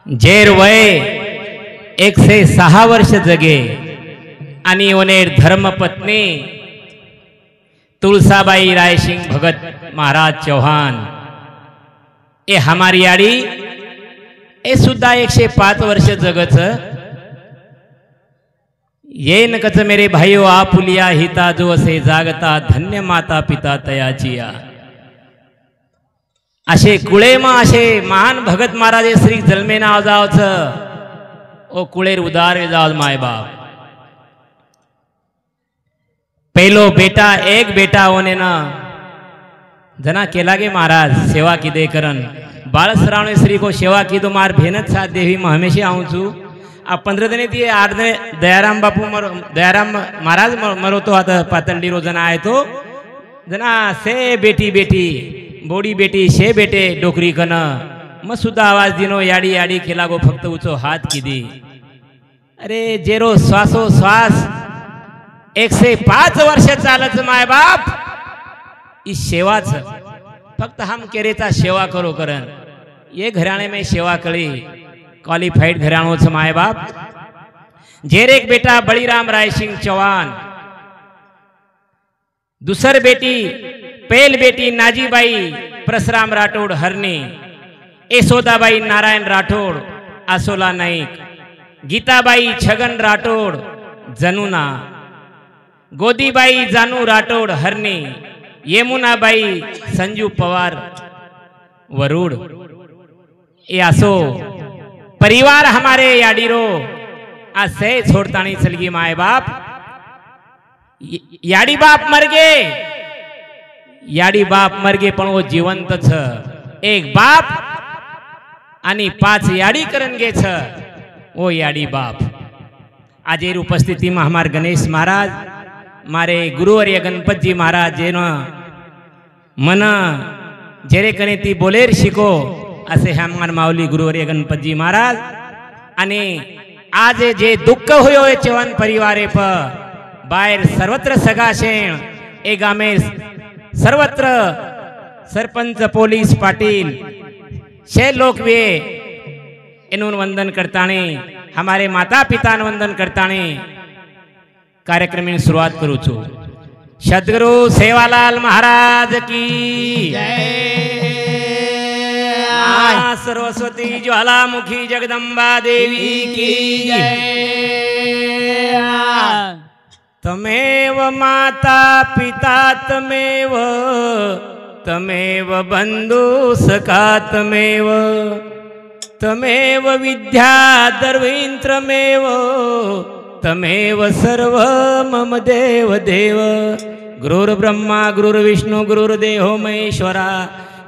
जेर वय 106 वर्ष जगे आणि ओनेर धर्मपत्नी तुळसाबाई रायसिंग भगत महाराज चौहान ए हमारी याडी ए सुद्धा 105 वर्ष जगच ये न कच मेरे भाइयों आपुलिया हिता जो असे जागता धन्य माता पिता तयाचिया असे कुळेमा असे महान भगत महाराज श्री जन्मे नाव जावच ओ कुळेर उदार जाव माय बाप पहलो बेटा एक बेटा होने ना जना केला गे महाराज सेवा की दे करन बाल श्रावण श्री को सेवा की तो मार भेनत साथ देवी मैं हमेशा आऊँ छू आ 15 दिन दिए 8 दिन दयाराम बापू दयाराम महाराज मरो तो आता पातळी रोजना आए तो जना से बेटी बेटी बोडी बेटी से बेटे डोकरी कन मग सुद्धा आवाज दिनो याडी याडी केला गो फक्त उचो हात किदी अरे जेरो श्वासो श्वास 105 वर्ष चालच माय बाप इस सेवाच फक्त हम केरेचा सेवा करो करन ये घराणे में सेवा करी क्वालिफाइड घराणो छ माय बाप जेर एक बेटा बळीराम राय सिंह चौहान दूसर बेटी पहल बेटी नाजीबाई परशुराम राठौड़ हरनी यशोदाबाई नारायण राठौड़ आसोला नाईक गीताबाई छगन राठौड़ जनुना गोदीबाई जानू राठौड़ हरनी यमुनाबाई संजू पवार वरुड़ ये आसो परिवार हमारे याडीरो आज से छोड़तानी चलगी माए बाप याडी बाप मर गए याडी बाप मर गए पण वो जिवंत छ एक बाप आणि 5 याडी करन गे छ वो याडी बाप आज उपस्थिति में हमारे गणेश महाराज मारे गुरुवर्य गणपत जी महाराज जेनो मन जेरे कने ती बोलेर शिको असे हमान माऊली गुरुवर्य गणपत जी महाराज आणि आज जे दुःख होयो चव्हाण परिवारे प बाहेर सर्वत्र सगाशेण ए गामे सर्वत्र सरपंच पोलीस पाटील शे लोक वे एनुन वंदन करताने हमारे माता पिता वंदन करताने कार्यक्रम की शुरुआत करू छु सद्गुरु सेवालाल महाराज की जय सरस्वती ज्वालामुखी जगदम्बा देवी की जय तमेव माता पिता तमेव तमेव बंधु सखा तमेव तमेव विद्या दर्वींत्रमेव तमेव सर्व मम देव देव गुरुर्ब्रह्मा गुरुर्विष्णु गुरुर्देहो महेश्वरा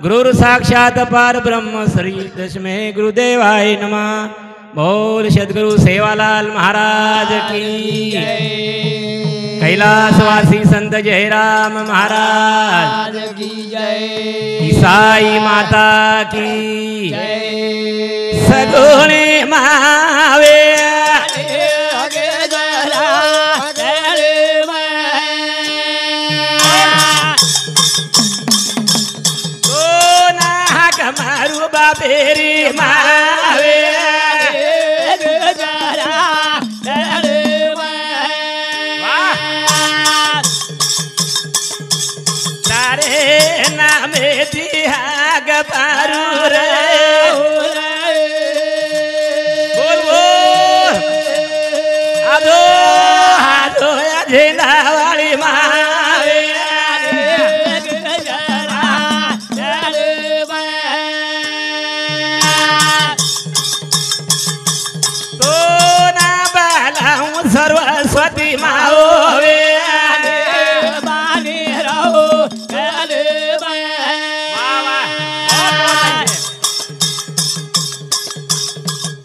गुरुर साक्षात पार ब्रह्म श्री तस्मै गुरुदेवाय नमः। बोल सद्गुरु सेवालाल महाराज की कैलासवासी संत जयराम महाराज की जय। ईसाई माता की जय। सगुणे मावे मारू बाबेरी मावे तारे नामे दिया गबारू रे बोल बोल आदो आदो झेंडा वाली मावे सरस्वती माओवे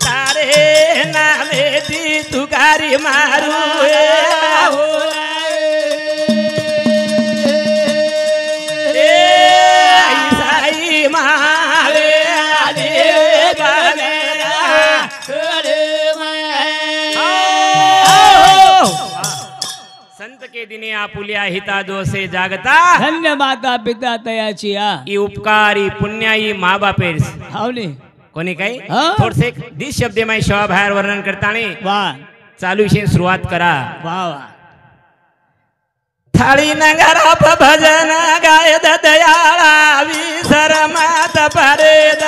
तारे नामे दी तुकारी मारू ईसाई मावे संत के दिने आपुल्या हिता जो से जागता धन्य माता पिता तयाचिया ई उपकारी पुण्याई माँ बापेर हावले कोणी काही थोडसे 20 शब्द माय शवा बाहेर वर्णन करताना वाह चालू शे सुरुवात करा वाह वाह थाळी नगरा भजन गाय दयाळा विसर मात परेद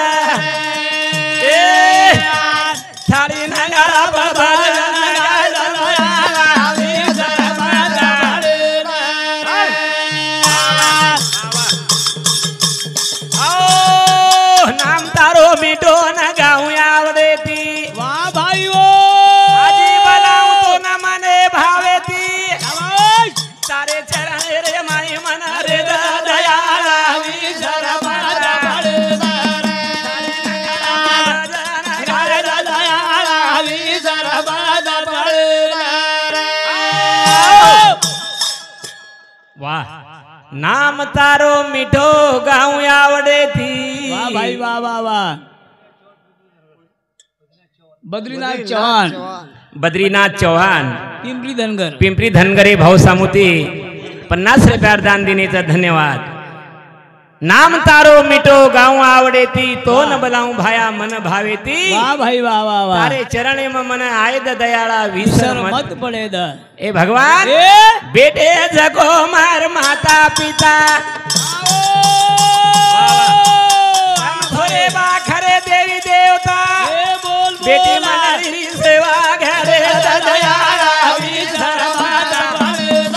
थाळी नगरा भजन गाय दयाळा विसर मात परेद ओ नाम तारो मिटो न गाऊ आवडे ती वाह भाई वो आजी बनाऊ तो न मने भावे ती सारे चरण रे माई मन रे दयाळा विसर मात परेद गाय दयाळा विसर मात परेद वाह नाम तारो मीठो गाऊ आवडे थी वाह भाई वाह वाह वाह बद्रीनाथ चौहान पिंपरी धनगरे भाऊ सामुती 50 रुपया दान देण्याचा धन्यवाद नाम तारो मिटो गाऊ आवडे ती तो न बलाऊ भाया मन भावे ती वाह भाई वाह वाह वाह तारे चरणे में मन आयद दयाळा विसर मत पड़ेद ए भगवान बेटे जगो मार माता पिता थोरे बाखरे देवी देवता बेटी मारी सेवा घरे दयाळा विसर मत पड़ेद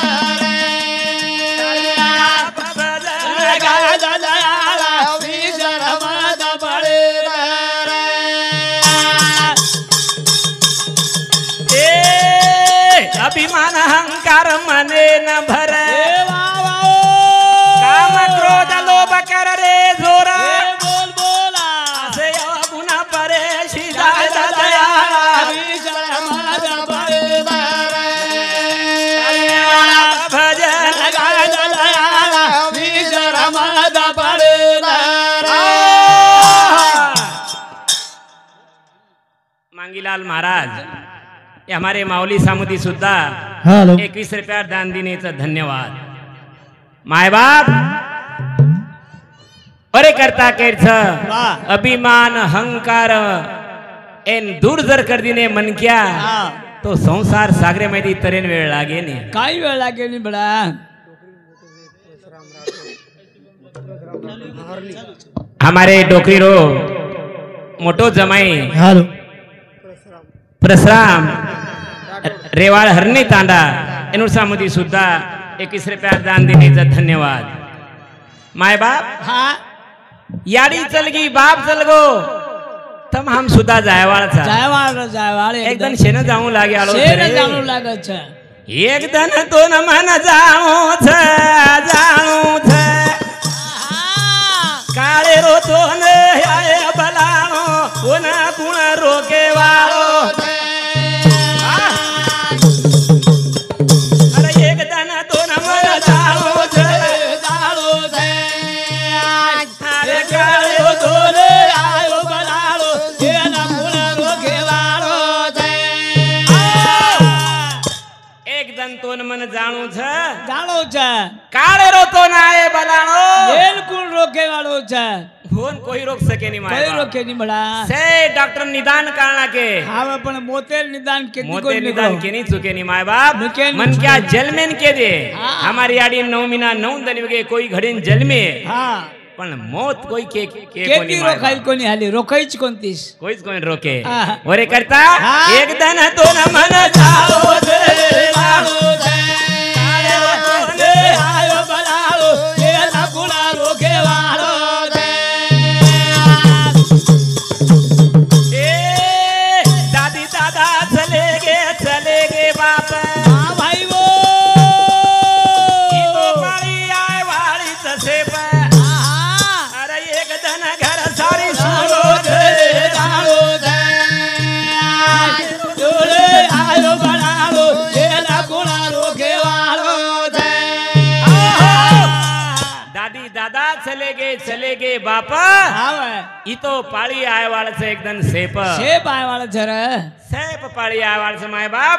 अभिमान अहंकार मने न भर काम क्रोध लोभ कर रे जोरा बोल बोला से गुना परे सीधा दयाळा विसर मत परेद भजन गाय दयाळा विसर मत परेद मांगीलाल महाराज ये हमारे माऊली सामुदी सुद्धा 21 रुपया दान देण्याचा धन्यवाद माय बाप अरे करता केरछ अभिमान अहंकार एन दूर जर कर दिने मन क्या तो संसार सागरे मध्ये तरेन वेळ लागे ने काही वेळ लागे नाही बडा हमारे डोकरी रो मोटो जमाई प्रसराम रेवाळ हरणी तांडा एनु सामुदी सुद्धा 21 रुपया दान देण्याचा धन्यवाद माय बाप हा याडी चलगी बाप चलगो तम हम सुद्धा जायवाळ एकदम शेन जाऊ लागे आलो जाऊ लागत छ एकदम तो न मन जाऊ छ काळे रो तो न आए बलाणो कोना गुण रोके वाळो मन जाणू छ काळे रो तो नाए बलाणो बिल्कुल रोके वालो छ फोन कोई रोक सके नहीं माय कोई रोके नहीं बड़ा से डॉक्टर निदान कारणा के हां पण मोतेल निदान के नहीं चुके नहीं माय बाप मन क्या जलमेन के दे हमारी आडी 9 महीना 9 दिन वगे कोई घडीन जलमे हां पण मौत कोई के कोनी रोखाई कोनी हाली रोखाईच कोणतीस कोईच कोणी रोके ओरे करता एक दिन तो न मन जाओ दे लाडो दे काळे रो दे आयो बलाळो ये ना गुणा रोके वाळो दे ए दादी दादा चले गे बाप हां भाई वो ई तो पाळी आय वाळी तसे चले गे बापा ई तो पाळी आय वाळच एकदम सेप आय वाळच रे सेप पाळी आय वाळच माय बाप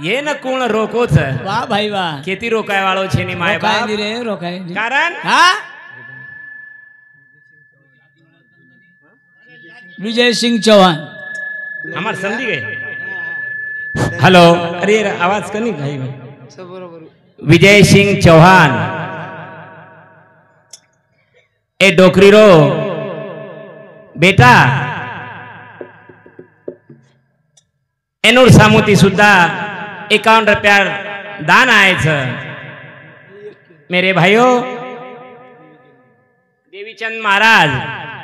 ये न कोण रोकोच वाह भाई वाह केती रोकाय वाळो छे नी माय बाप रे रोकाय कारण हां विजय सिंह चौहान हमारे समझी गए। हेलो अरे आवाज करनी भाई विजय सिंह चौहान ए डोकरी रो बेटा एनोर सामुती सुद्धा 51 रुपया दान आए छ। मेरे भाइयों देवीचंद महाराज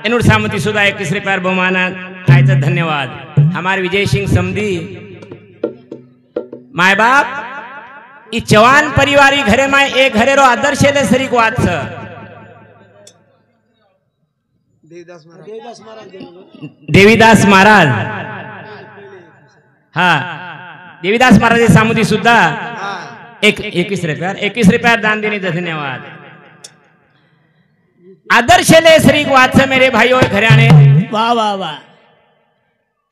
एनोर सामुती सुद्धा 21 रुपया बहुमान आए छ। धन्यवाद। हमारे विजय सिंह समधी माय बाप ई चौहान परिवारी घरे में एक घरे रो आदर्श ले सरी को आज छ। देवीदास महाराज हाँ देवीदास महाराज सामुदी सुद्धा 21 रुपया दान देने धन्यवाद। आदर्श ले श्री को आज मेरे भाइयों घराणे वाह वाह वाह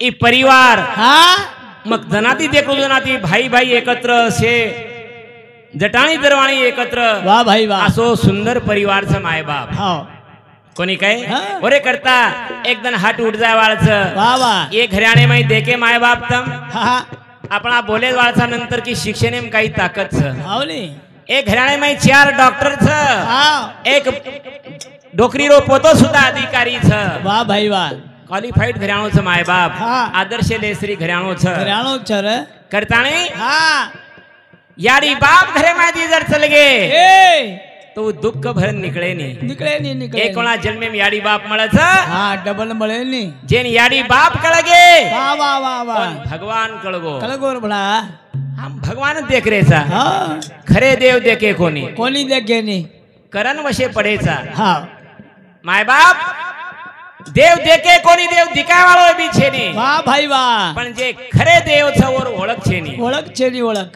ई परिवार हाँ मग जनाती देखो जनाती भाई भाई एकत्र से जटाणी दरवाणी एकत्र वाह भाई वाह असो सुंदर परिवार छ माय बाप हाँ कोणी काय ओरे करता एकदम हाट उठ जाय वाळच वाह वाह ये घराणे में देखे माय बाप तम हाँ अपना बोले वाळचा नंतर की शिक्षणे में काही ताकद छ हाव नी एक घराणे में 4 डॉक्टर छ हाँ एक डोकरी रो पोतो सुद्धा अधिकारी छ। वाह भाई वाह क्वालिफाइड घराणो छ माय बाप हाँ आदर्श लेसरी घराणो छ घराणो छ रे करताणी हाँ यारी बाप घरे में जर चल गए ए तो दुख भर निकले नहीं एक कोणा जन्मे में याडी बाप मळे छ हाँ डबल मळे नी जेन याडी बाप कळगे वाह वाह वाह वाह भगवान कळगो बड़ा हम भगवान देख रे सा हाँ खरे देव देखे कोणी देखे नी करण वशे पडेचा हाँ माय बाप देव देखे कोणी देव दिखाय वाळो बी छे नी वाह भाई वाह पण जे खरे देव छ ओर ओळख छे नी ओळख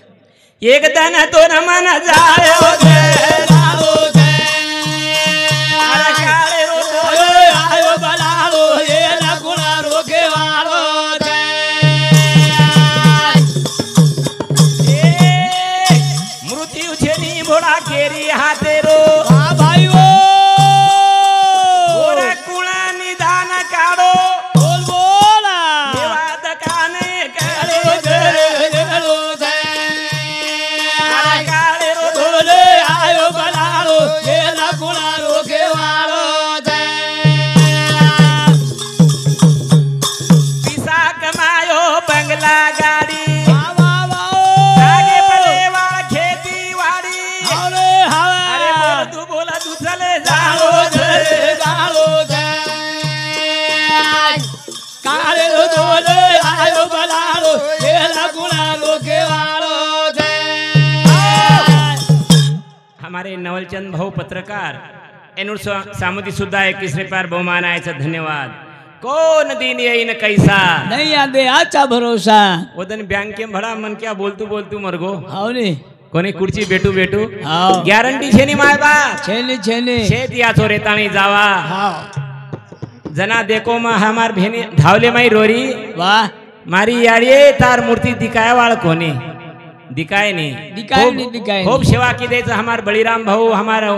एक दन तो न मन जायो दे लालो दे अरे काळे रो आयो बलालो ये लगुणा रोके वालो दे मृत्यु छेनी भोळा केरी हाते रो वाह भाई वो ओरे कुणा निदान काढो बोल बोला देवाद काने काळे रो दे बंगला गाड़ी आगे पड़ेवा खेती वाड़ी अरे तू बोला तू चले जाओ काले रो दोले आयो बलालो ये लगुणा रोके वालो दे। हमारे नवलचंद भाऊ पत्रकार एनुर सामुदी सुद्धा 21 रुपया बहुमान आए छ। धन्यवाद। कौन दिन यही न कैसा नहीं आदे आचा भरोसा वो दिन बैंक के भड़ा मन क्या बोलतू मरगो हाव नी कोणी कुर्ची बेटू हाव गॅरंटी छे नी माय बाप छेनी शेत या तो रेताणी जावा हाव जना देखो मा हमार भेनी धावले माई रोरी वाह मारी याड़िए तार मूर्ति दिखाय वाल कोनी दिखाय नहीं खूब सेवा की दे हमार बलिराम भाऊ हमार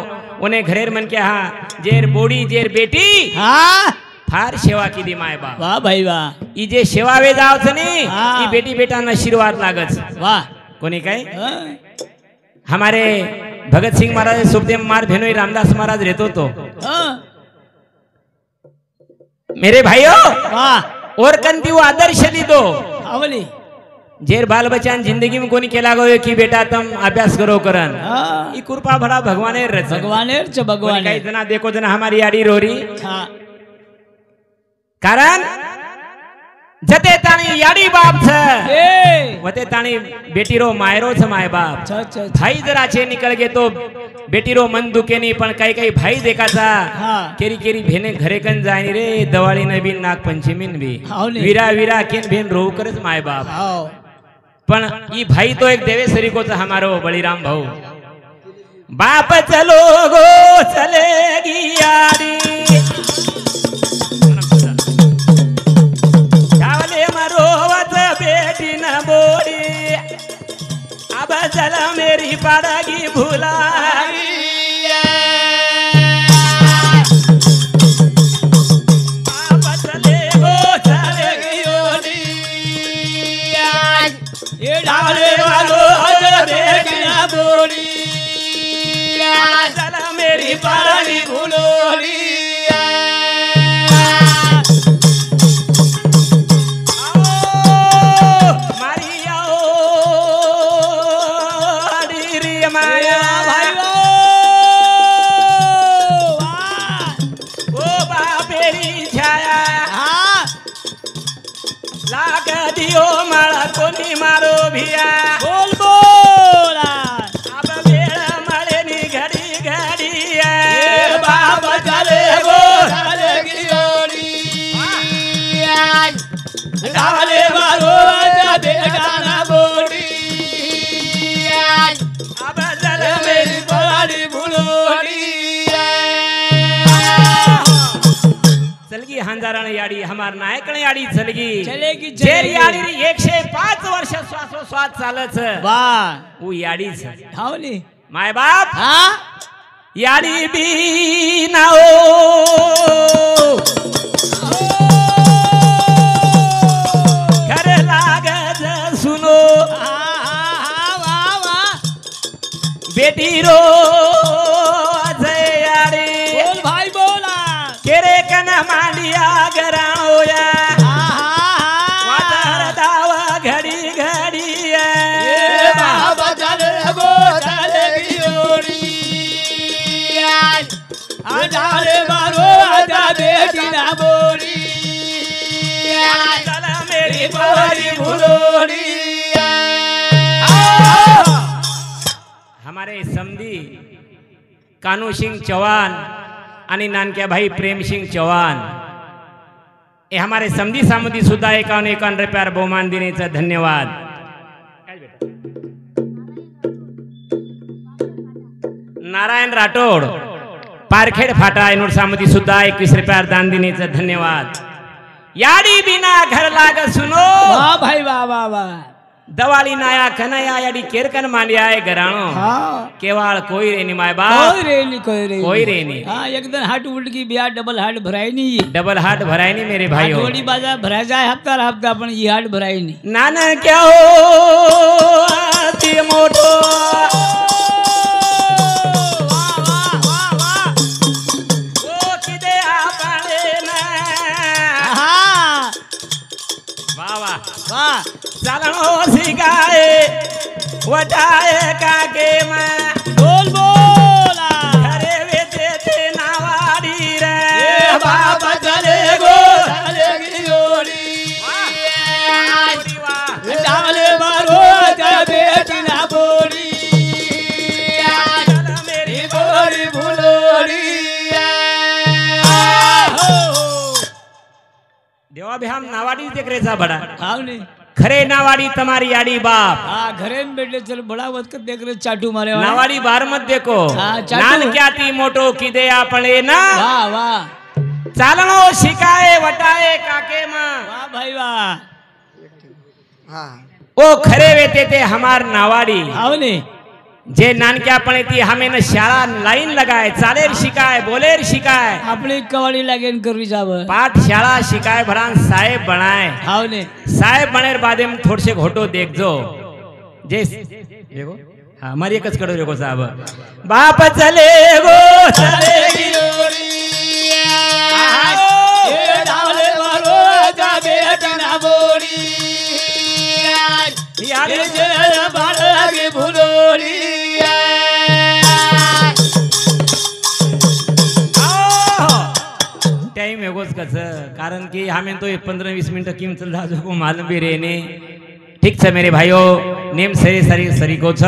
उन्हें घरेर मन के हाँ जेर बोड़ी जेर बेटी हाँ फार सेवा की दी माय बाप वाह भाई वाह ई जे सेवा वे जाव छ नी ई बेटी बेटा ना आशीर्वाद लागत वाह कोनी काय हमारे भगत सिंह महाराज सुखदेव मार भेनोई रामदास महाराज रहतो तो मेरे भाइयों वाह और कंती वो आदर्श ली दो आवली जेर बाल बच्चान जिंदगी में कोनी केला गयो कि बेटा तुम अभ्यास करो करन ई कृपा भड़ा भगवानेर रच भगवानेर च भगवान कई जना देखो जना हमारी आड़ी रोरी हां कारण जते ताणी याडी बाप छ वते ताणी बेटी रो मायरो छ माय बाप भाई जरा छे निकल गए तो बेटी रो मन दुखे नहीं पण कई कई भाई देखा था केरी केरी भेने घरे कन जानी रे दिवाळी न भी नाग पंचमी न भी वीरा वीरा केन भेन रो करत माय बाप पण ई भाई तो एक देवेश्वरी को छ हमारो बलिराम भाऊ बाप चलो गो चलेगी याडी बेटी न बोली अब चला मेरी पड़गी भुलाई अब चले गो मेरी पानी भूलोड़ी माया भाई ओ बापेरी छाया लाग दियो माळा कोणी मारो भिया बोल बोला अब वेळ मळेनी घडी घडी बाबा चले गो चले गियोडी डाले मारो बेटा ना बोडी अब चल मेरी पानी भूलोडी चलगी हंजाराने याडी हमार नायकने याडी चलगी चलेगी जेर याडी 105 वर्ष श्वासोश्वास चालच वाह उ याडीच हावली माय बाप हां याडी बी नाओ घर लागत सुनो बेटी रो याडी बोल भाई बोला केरे कन मांडिया गराणोया वाटर दावा घडी घडी बाबा चले गो चले गियोडी आजाले मारो आजा बेटी ना बोली चला मेरी पानी भूलोड़ी हमारे समधी कानू सिंह चौहान आणि नानक्या भाई प्रेम सिंह चौहान हे हमारे समधी सामुदी सुद्धा 51 रुपयार बहुमान देण्याचा धन्यवाद नारायण राठोड पारखेड फाटा एनोड सामुदी सुद्धा 21 रुपयार दान देण्याचा धन्यवाद याडी बिना घर लाग सुनो वाह भाई वाह वाह वाह दवाली नाया कन्हैया याडी केरकन मांडिया है घराणो हां केवाल कोई रे नी माय बाप कोई रे नी हां एकदम हाट उल्ट की बिया डबल हाट भराई नी मेरे भाइयों जोड़ी बाजा भरा जाए हफ्ता पण ई हाट भराई नी नाना क्या हो आती मोटो वाह वाह ओ किदे आपणे ना हां वाह वाह वाह चलनो सिखाए वटाए काके में बोल बोला घरे वेते ते नावाड़ी रे बाबा चले गो चले गियोड़ी वाह डाले मारो जा बेटी ना बोली चल मेरी बोली भूलोड़ी देवा भी हम नावाड़ी देख रे सा बड़ा हां नहीं खरे नावाड़ी तुम्हारी याडी बाप हाँ घरे में बैठे चल बड़ा वक्त देख रहे चाटू मारे नावाड़ी बाहर मत देखो नान क्या ती मोटो किदे आपणे ना वाह वाह चालनो शिकाए वटाए काके मां वाह भाई वाह हाँ ओ खरे वेते ते हमार नावाड़ी आवने जे नानक्या पण ती हमें न शाळा लाईन लगाए चालेर शिकाय बोलेर शिकाय आपली कवाडी लागेन करवी जाव पाठशाळा शिकाय भरान साहेब बनाए हावने साहेब बनेर बादे में थोड़से घोटो देखजो जे देखो हां हमारी एकच कडो देखो साहब बाप चले गो चले गियोड़ी ए डाले मारो जा बेटा ना बोली यारे जे बालगे भूलोड़ी टाइम है गोस कस कारण कि हमें तो 15-20 मिनट किम चल जाजो को मालूम भी रहने ठीक है मेरे भाइयों नेम सरी को छ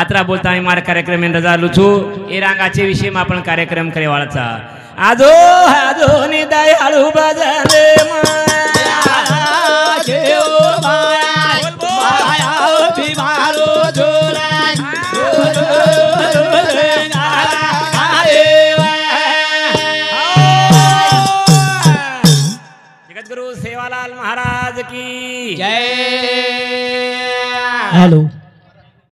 आत्रा बोलता मी मारा कार्यक्रम में रजा लुचू ए रांगाचे विषय में आपण कार्यक्रम करे वाला छ आजो आजो नि दयाळू बजले माया के ओ माया माया भी मारो जोरा जगत गुरु सेवालाल महाराज की जय हेलो